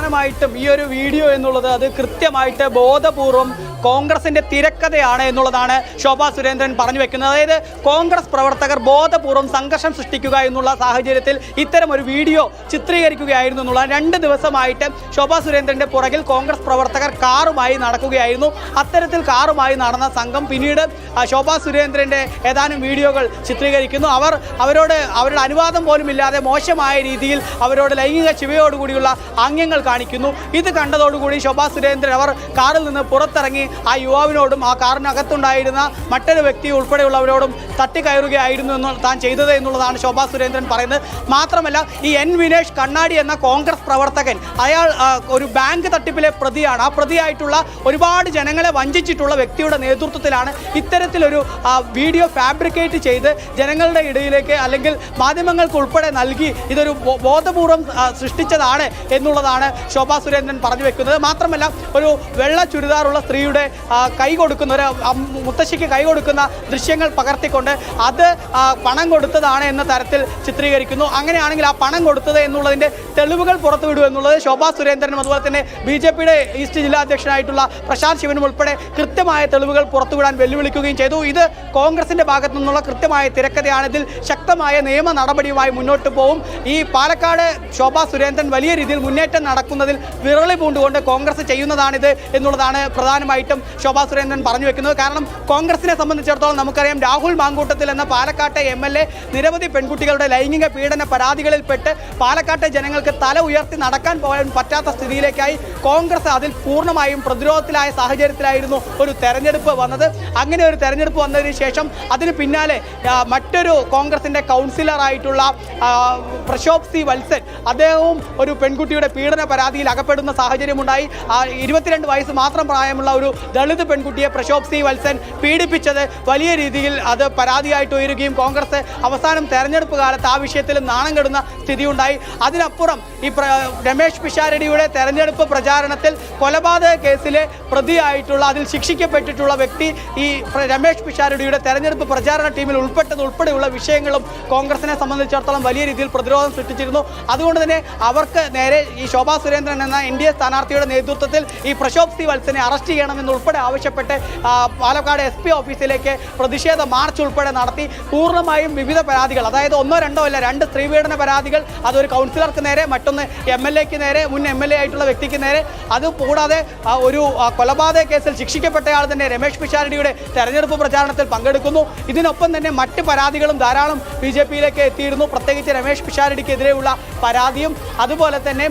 പ്രധാനമായിട്ടും ഈ ഒരു വീഡിയോ എന്നുള്ളത് അത് കൃത്യമായിട്ട് ബോധപൂർവം കോൺഗ്രസിന്റെ തിരക്കഥയാണ് എന്നുള്ളതാണ് ശോഭാ സുരേന്ദ്രൻ പറഞ്ഞു വെക്കുന്നത്. അതായത് കോൺഗ്രസ് പ്രവർത്തകർ ബോധപൂർവം സംഘർഷം സൃഷ്ടിക്കുക എന്നുള്ള സാഹചര്യത്തിൽ ഇത്തരം ഒരു വീഡിയോ ചിത്രീകരിക്കുകയായിരുന്നു എന്നുള്ള 2 ദിവസമായിട്ട് ശോഭാ സുരേന്ദ്രന്റെ പുറകിൽ കോൺഗ്രസ് പ്രവർത്തകർ കാറുമായി നടക്കുകയായിരുന്നു. അത്തരത്തിൽ കാറുമായി നടന്ന സംഘം പിന്നീട് ശോഭാ സുരേന്ദ്രന്റെ ഏതാനും വീഡിയോകൾ ചിത്രീകരിക്കുന്നു. അവരുടെ അനുവാദം പോലും ഇല്ലാതെ മോശമായ രീതിയിൽ അവരോട് ലൈംഗിക ചുവയോടുകൂടിയുള്ള ആംഗ്യങ്ങൾ കാണിക്കുന്നു. ഇത് കണ്ടതോടുകൂടി ശോഭാ സുരേന്ദ്രൻ അവർ കാറിൽ നിന്ന് പുറത്തിറങ്ങി ആ യുവാവിനോടും ആ കാറിനകത്തുണ്ടായിരുന്ന മറ്റൊരു വ്യക്തി ഉൾപ്പെടെയുള്ളവരോടും തട്ടിക്കയറുകയായിരുന്നു താൻ ചെയ്തത് എന്നുള്ളതാണ് ശോഭാ സുരേന്ദ്രൻ പറയുന്നത്. മാത്രമല്ല ഈ എൻ വിനേഷ് കണ്ണാടി എന്ന കോൺഗ്രസ് പ്രവർത്തകൻ അയാൾ ഒരു ബാങ്ക് തട്ടിപ്പിലെ പ്രതിയാണ്. ആ പ്രതിയായിട്ടുള്ള ഒരുപാട് ജനങ്ങളെ വഞ്ചിച്ചിട്ടുള്ള വ്യക്തിയുടെ നേതൃത്വത്തിലാണ് ഇത്തരത്തിലൊരു വീഡിയോ ഫാബ്രിക്കേറ്റ് ചെയ്ത് ജനങ്ങളുടെ ഇടയിലേക്ക് അല്ലെങ്കിൽ മാധ്യമങ്ങൾക്ക് ഉൾപ്പെടെ നൽകി ഇതൊരു ബോധപൂർവം സൃഷ്ടിച്ചതാണ് എന്നുള്ളതാണ് ശോഭാ സുരേന്ദ്രൻ പറഞ്ഞു വെക്കുന്നത്. മാത്രമല്ല ഒരു വെള്ള ചുരിദാറുള്ള സ്ത്രീയുടെ കൈ കൊടുക്കുന്ന ഒരു മുത്തശ്ശിക്ക് കൈ കൊടുക്കുന്ന ദൃശ്യങ്ങൾ പകർത്തിക്കൊണ്ട് അത് പണം കൊടുത്തതാണ് എന്ന തരത്തിൽ ചിത്രീകരിക്കുന്നു. അങ്ങനെയാണെങ്കിൽ ആ പണം കൊടുത്തത് എന്നുള്ളതിൻ്റെ തെളിവുകൾ പുറത്തുവിടുക എന്നുള്ളത് ശോഭാ സുരേന്ദ്രനും അതുപോലെ തന്നെ BJPയുടെ ഈസ്റ്റ് ജില്ലാ അധ്യക്ഷനായിട്ടുള്ള പ്രശാന്ത് ശിവനും ഉൾപ്പെടെ കൃത്യമായ തെളിവുകൾ പുറത്തുവിടാൻ വെല്ലുവിളിക്കുകയും ചെയ്തു. ഇത് കോൺഗ്രസിന്റെ ഭാഗത്തു നിന്നുള്ള കൃത്യമായ തിരക്കഥയാണ്. ഇതിൽ ശക്തമായ നിയമ നടപടിയുമായി മുന്നോട്ട് പോകും. ഈ പാലക്കാട് ശോഭാ സുരേന്ദ്രൻ വലിയ രീതിയിൽ മുന്നേറ്റം നടക്കുന്നതിൽ വിരളി പൂണ്ടുകൊണ്ട് കോൺഗ്രസ് ചെയ്യുന്നതാണിത് എന്നുള്ളതാണ് പ്രധാനമായിട്ടും ശോഭാ സുരേന്ദ്രൻ പറഞ്ഞു വെക്കുന്നത്. കാരണം കോൺഗ്രസിനെ സംബന്ധിച്ചിടത്തോളം നമുക്കറിയാം, രാഹുൽ മാങ്കൂട്ടത്തിൽ എന്ന പാലക്കാട്ടെ MLA നിരവധി പെൺകുട്ടികളുടെ ലൈംഗിക പീഡന പരാതികളിൽപ്പെട്ട് പാലക്കാട്ടെ ജനങ്ങൾക്ക് തല ഉയർത്തി നടക്കാൻ പോകാൻ പറ്റാത്ത സ്ഥിതിയിലേക്കായി കോൺഗ്രസ് അതിൽ പൂർണ്ണമായും പ്രതിരോധത്തിലായ സാഹചര്യത്തിലായിരുന്നു ഒരു തെരഞ്ഞെടുപ്പ് വന്നത്. അങ്ങനെ ഒരു തെരഞ്ഞെടുപ്പ് വന്നതിന് ശേഷം അതിന് പിന്നാലെ മറ്റൊരു കോൺഗ്രസിന്റെ കൗൺസിലറായിട്ടുള്ള പ്രശോഭ് സി വത്സൻ അദ്ദേഹവും ഒരു പെൺകുട്ടിയുടെ പീഡന പരാതിയിൽ അകപ്പെടുന്ന സാഹചര്യമുണ്ടായി. 22 വയസ്സ് മാത്രം പ്രായമുള്ള ഒരു ദളിത് പെൺകുട്ടിയെ പ്രശോഭ് സി വത്സൻ പീഡിപ്പിച്ചത് വലിയ രീതിയിൽ അത് പരാതിയായിട്ട് ഉയരുകയും കോൺഗ്രസ് അവസാനം തെരഞ്ഞെടുപ്പ് കാലത്ത് ആ വിഷയത്തിൽ നാണം കെടുന്ന സ്ഥിതിയുണ്ടായി. അതിനപ്പുറം ഈ രമേശ് പിഷാരടിയുടെ തെരഞ്ഞെടുപ്പ് പ്രചാരണത്തിൽ കൊലപാതക കേസിലെ പ്രതിയായിട്ടുള്ള അതിൽ ശിക്ഷിക്കപ്പെട്ടിട്ടുള്ള വ്യക്തി ഈ രമേശ് പിഷാരടിയുടെ തെരഞ്ഞെടുപ്പ് പ്രചാരണ ടീമിൽ ഉൾപ്പെടെയുള്ള വിഷയങ്ങളും കോൺഗ്രസിനെ സംബന്ധിച്ചിടത്തോളം വലിയ രീതിയിൽ പ്രതിരോധം സൃഷ്ടിച്ചിരുന്നു. അതുകൊണ്ട് തന്നെ അവർക്ക് നേരെ ഈ ശോഭാ സുരേന്ദ്രൻ എന്ന NDA സ്ഥാനാർത്ഥിയുടെ നേതൃത്വത്തിൽ ഈ പ്രശോഭ് സി വത്സനെ അറസ്റ്റ് ചെയ്യണമെന്നുൾപ്പെടെ ആവശ്യപ്പെട്ട് പാലക്കാട് SP ഓഫീസിലേക്ക് പ്രതിഷേധ മാർച്ച് ഉൾപ്പെടെ നടത്തി. പൂർണ്ണമായും വിവിധ പരാതികൾ, അതായത് 1 2 അല്ല 2 സ്ത്രീപീഡന പരാതികൾ, അതൊരു കൗൺസിലർക്ക് നേരെ, മറ്റൊന്ന് MLAക്ക് നേരെ, മുൻ MLA ആയിട്ടുള്ള വ്യക്തിക്ക് നേരെ. അതുകൂടാതെ ഒരു കൊലപാതക കേസിൽ ശിക്ഷിക്കപ്പെട്ടയാൾ തന്നെ രമേശ് പിഷാരടിയുടെ തെരഞ്ഞെടുപ്പ് പ്രചാരണത്തിൽ പങ്കെടുക്കുന്നു. ഇതിനൊപ്പം തന്നെ മറ്റ് പരാതികളും ധാരാളം BJPയിലേക്ക് എത്തിയിരുന്നു. പ്രത്യേകിച്ച് രമേശ് പിഷാരടിക്കെതിരെയുള്ള പരാതിയും അതുപോലെ തന്നെ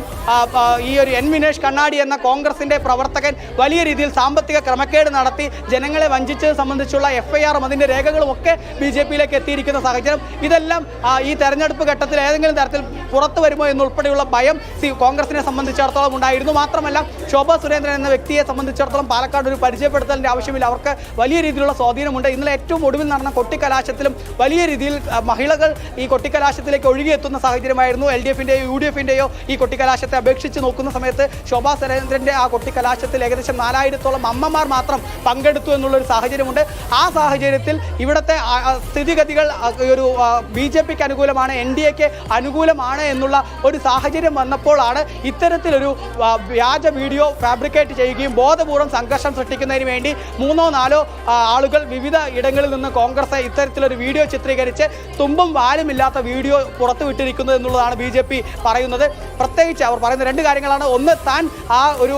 ഈ ഒരു എൻ വിനേഷ് കണ്ണാടി എന്ന കോൺഗ്രസിന്റെ പ്രവർത്തകൻ വലിയ രീതിയിൽ സാമ്പത്തിക ക്രമക്കേട് നടത്തി ജനങ്ങളെ വഞ്ചിച്ചത് സംബന്ധിച്ചുള്ള FIR അതിൻ്റെ രേഖകളും ഒക്കെ BJPയിലേക്ക് എത്തിയിരിക്കുന്ന സാഹചര്യം. ഇതെല്ലാം ഈ തെരഞ്ഞെടുപ്പ് ഘട്ടത്തിൽ ഏതെങ്കിലും തരത്തിൽ പുറത്തു വരുമോ എന്നുൾപ്പെടെയുള്ള ഭയം കോൺഗ്രസിനെ സംബന്ധിച്ചിടത്തോളം ഉണ്ടായിരുന്നു. മാത്രമല്ല ശോഭാ സുരേന്ദ്രൻ എന്ന വ്യക്തിയെ സംബന്ധിച്ചിടത്തോളം പാലക്കാട് ഒരു പരിചയപ്പെടുത്തലിൻ്റെ ആവശ്യമില്ല. അവർക്ക് വലിയ രീതിയിലുള്ള സ്വാധീനമുണ്ട്. ഇന്നലെ ഏറ്റവും ഒടുവിൽ നടന്ന കൊട്ടിക്കലാശത്തിലും വലിയ രീതിയിൽ മഹിളകൾ ഈ കൊട്ടിക്കലാശത്തിലേക്ക് ഒഴുകിയെത്തുന്ന സാഹചര്യമായിരുന്നു. LDFൻ്റെയോ UDFൻ്റെയോ ഈ കൊട്ടിക്കലാശത്തെ അപേക്ഷിച്ച് നോക്കുന്ന സമയത്ത് ശോഭാ സുരേന്ദ്രൻ്റെ ആ കൊട്ടിക്കലാശത്തിൽ ഏകദേശം 4000-ഓളം അമ്മമാർ മാത്രം പങ്കെടുത്തു എന്നുള്ളൊരു സാഹചര്യമുണ്ട്. ആ സാഹചര്യത്തിൽ ഇവിടുത്തെ സ്ഥിതിഗതികൾ ഒരു BJPക്ക് അനുകൂലമാണ്, NDAക്ക് അനുകൂലമാണ് എന്നുള്ള ഒരു സാഹചര്യം വന്നപ്പോഴാണ് ഇത്തരത്തിലൊരു വ്യാജ വീഡിയോ ഫാബ്രിക്കേറ്റ് ചെയ്യുകയും ബോധപൂർവം സംഘർഷം സൃഷ്ടിക്കുന്നതിന് വേണ്ടി 3 4 ആളുകൾ വിവിധ ഇടങ്ങളിൽ നിന്ന് കോൺഗ്രസ് ഇത്തരത്തിലൊരു വീഡിയോ ചിത്രീകരിച്ച് തുമ്പും വാലുമില്ലാത്ത വീഡിയോ പുറത്തുവിട്ടിരിക്കുന്നത് എന്നുള്ളതാണ് BJP പറയുന്നത്. പ്രത്യേകിച്ച് അവർ പറയുന്ന 2 കാര്യങ്ങളാണ്. ഒന്ന്, താൻ ആ ഒരു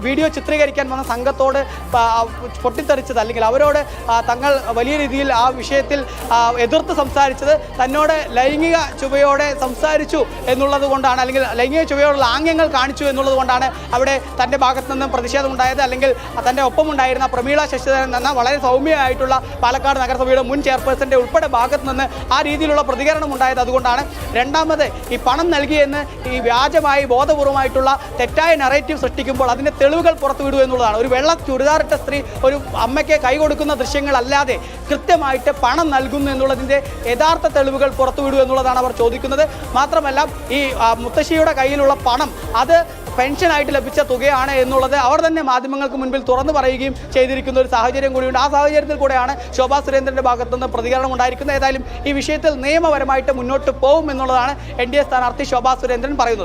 വീഡിയോ ചിത്രീകരിക്കാൻ വന്ന സംഘത്തോട് പൊട്ടിത്തെറിച്ചത് അല്ലെങ്കിൽ അവരോട് തങ്ങൾ വലിയ രീതിയിൽ ആ വിഷയത്തിൽ എതിർത്ത് സംസാരിച്ചത് തന്നോട് ലൈംഗിക ചുവയോടെ സംസാരിച്ചു എന്നുള്ളത് കൊണ്ടാണ്, അല്ലെങ്കിൽ ലൈംഗിക ചുവയോടുള്ള ആംഗ്യങ്ങൾ കാണിച്ചു എന്നുള്ളത് കൊണ്ടാണ് അവിടെ തൻ്റെ ഭാഗത്തു നിന്നും പ്രതിഷേധമുണ്ടായത്. അല്ലെങ്കിൽ തൻ്റെ ഒപ്പമുണ്ടായിരുന്ന പ്രമീള ശശിധരൻ എന്ന വളരെ സൗമ്യമായിട്ടുള്ള പാലക്കാട് നഗരസഭയുടെ മുൻ ചെയർപേഴ്സൻ്റെ ഉൾപ്പെടെ ഭാഗത്തു നിന്ന് ആ രീതിയിലുള്ള പ്രതികരണം ഉണ്ടായത് അതുകൊണ്ടാണ്. രണ്ടാമത്, ഈ പണം നൽകിയെന്ന് ഈ വ്യാജമായി ബോധപൂർവമായിട്ടുള്ള തെറ്റായ നറേറ്റീവ് സൃഷ്ടിക്കുമ്പോൾ അതിൻ്റെ തെളിവുകൾ പുറത്തുവിടുക എന്നുള്ളതാണ്. ഒരു വെള്ള ചുരിദാറിട്ട സ്ത്രീ ഒരു അമ്മയ്ക്ക് കൈ കൊടുക്കുന്ന ദൃശ്യങ്ങളല്ലാതെ കൃത്യമായിട്ട് പണം നൽകുന്നു എന്നുള്ളതിൻ്റെ യഥാർത്ഥ തെളിവുകൾ പുറത്തുവിടുക എന്നുള്ളതാണ് അവർ ചോദിക്കുന്നത്. മാത്രമല്ല, ഈ മുത്തശ്ശിയുടെ കയ്യിലുള്ള പണം അത് പെൻഷനായിട്ട് ലഭിച്ച തുകയാണ് എന്നുള്ളത് അവർ തന്നെ മാധ്യമങ്ങൾക്ക് മുൻപിൽ തുറന്നു പറയുകയും ചെയ്തിരിക്കുന്ന ഒരു സാഹചര്യം കൂടിയുണ്ട്. ആ സാഹചര്യത്തിൽ കൂടെയാണ് ശോഭാ സുരേന്ദ്രൻ്റെ ഭാഗത്തുനിന്ന് പ്രതികരണം ഉണ്ടായിരിക്കുന്നത്. ഏതായാലും ഈ വിഷയത്തിൽ നിയമപരമായിട്ട് മുന്നോട്ട് പോകും എന്നുള്ളതാണ് NDA സ്ഥാനാർത്ഥി ശോഭാ സുരേന്ദ്രൻ പറയുന്നത്.